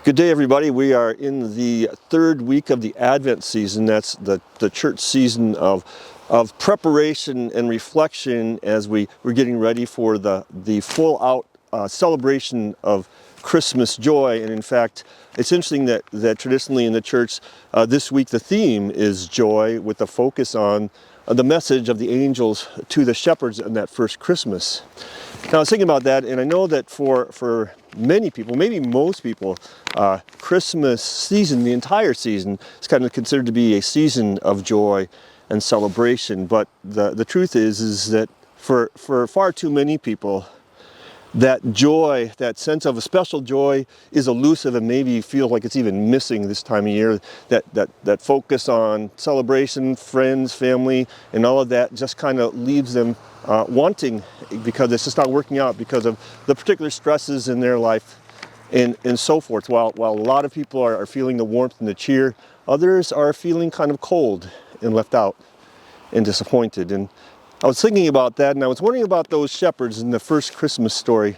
Good day, everybody. We are in the third week of the Advent season. That's the church season of preparation and reflection as we're getting ready for the full out celebration of Christmas joy. And in fact, it's interesting that traditionally in the church this week the theme is joy, with a focus on the message of the angels to the shepherds on that first Christmas. Now I was thinking about that, and I know that for many people, maybe most people, Christmas season, the entire season, is kind of considered to be a season of joy and celebration. But the truth is that for far too many people, that joy, that sense of a special joy, is elusive, and maybe you feel like it's even missing this time of year. That focus on celebration, friends, family, and all of that just kind of leaves them wanting, because it's just not working out because of the particular stresses in their life and so forth. While a lot of people are feeling the warmth and the cheer, others are feeling kind of cold and left out and disappointed. And I was thinking about that, and I was wondering about those shepherds in the first Christmas story,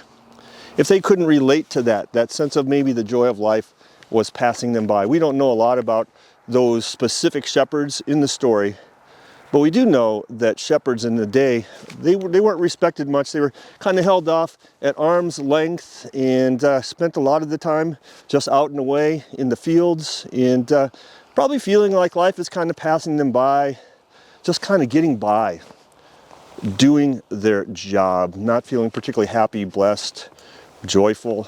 if they couldn't relate to that sense of maybe the joy of life was passing them by. We don't know a lot about those specific shepherds in the story, but we do know that shepherds in the day, they weren't respected much. They were kind of held off at arm's length and spent a lot of the time just out and away in the fields, and probably feeling like life is kind of passing them by, just kind of getting by, doing their job, not feeling particularly happy, blessed, joyful.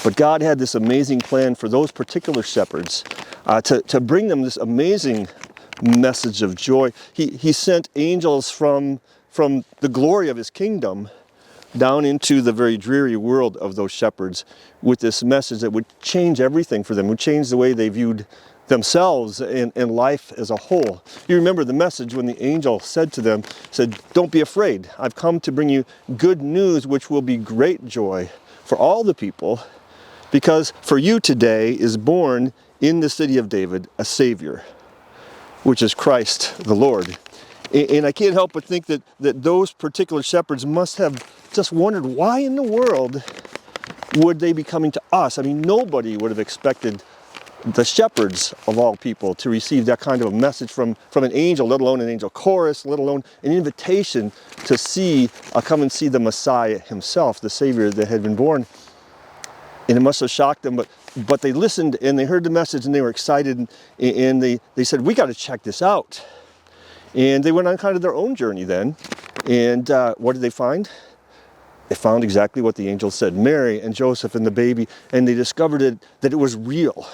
But God had this amazing plan for those particular shepherds to bring them this amazing message of joy. He sent angels from the glory of his kingdom down into the very dreary world of those shepherds with this message that would change everything for them, would change the way they viewed themselves and life as a whole. You remember the message when the angel said to them, "Don't be afraid. I've come to bring you good news, which will be great joy for all the people, because for you today is born in the city of David a Savior, which is Christ the Lord." And I can't help but think that those particular shepherds must have just wondered, why in the world would they be coming to us? I mean, nobody would have expected the shepherds of all people to receive that kind of a message from an angel, let alone an angel chorus, let alone an invitation to come and see the Messiah himself, the Savior that had been born. And it must have shocked them, but they listened and they heard the message and they were excited, and they said, "We got to check this out." And they went on kind of their own journey then. And what did they find? They found exactly what the angel said, Mary and Joseph and the baby, and they discovered that it was real,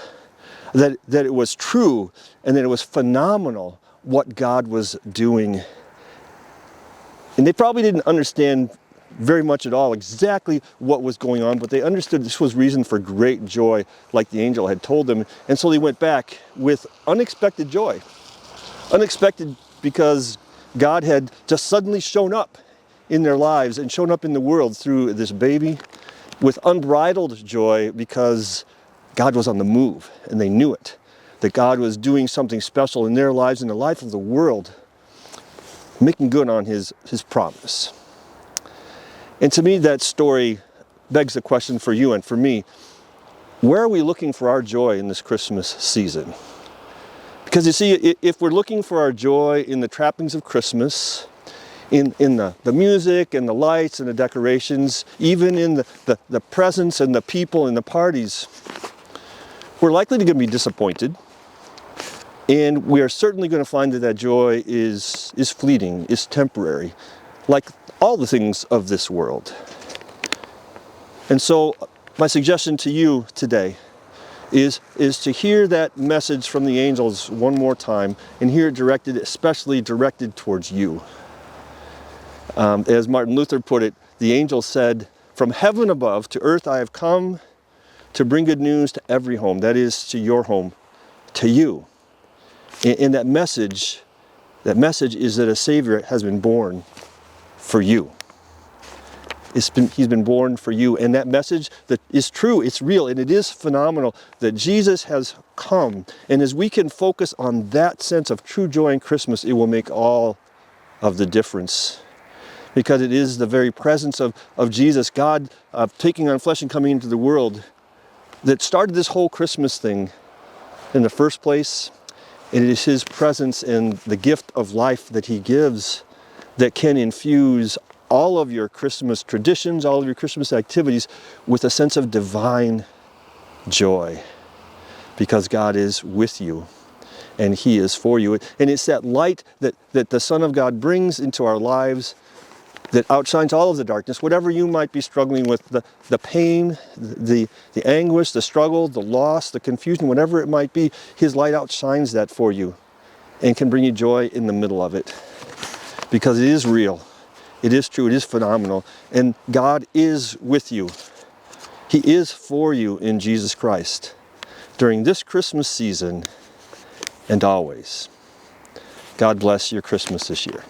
that it was true, and that it was phenomenal what God was doing. And they probably didn't understand very much at all exactly what was going on, but they understood this was reason for great joy, like the angel had told them. And so they went back with unexpected joy. Unexpected because God had just suddenly shown up in their lives and shown up in the world through this baby, with unbridled joy because God was on the move, and they knew it, that God was doing something special in their lives, in the life of the world, making good on his promise. And to me, that story begs the question for you and for me: where are we looking for our joy in this Christmas season? Because you see, if we're looking for our joy in the trappings of Christmas, in the music and the lights and the decorations, even in the presents and the people and the parties, we're likely to be disappointed. And we are certainly going to find that joy is fleeting, is temporary, like all the things of this world. And so my suggestion to you today is to hear that message from the angels one more time, and hear it especially directed towards you. As Martin Luther put it, the angel said, "From heaven above to earth I have come to bring good news to every home," that is, to your home, to you. And that message is that a Savior has been born for you. He's been born for you. And that message that is true, it's real, and it is phenomenal that Jesus has come. And as we can focus on that sense of true joy in Christmas, it will make all of the difference. Because it is the very presence of Jesus, God taking on flesh and coming into the world, that started this whole Christmas thing in the first place. It is his presence and the gift of life that he gives that can infuse all of your Christmas traditions, all of your Christmas activities with a sense of divine joy, because God is with you and he is for you. And it's that light that the Son of God brings into our lives that outshines all of the darkness, whatever you might be struggling with, the pain, the anguish, the struggle, the loss, the confusion, whatever it might be. His light outshines that for you and can bring you joy in the middle of it, because it is real, it is true, it is phenomenal, and God is with you. He is for you in Jesus Christ during this Christmas season and always. God bless your Christmas this year.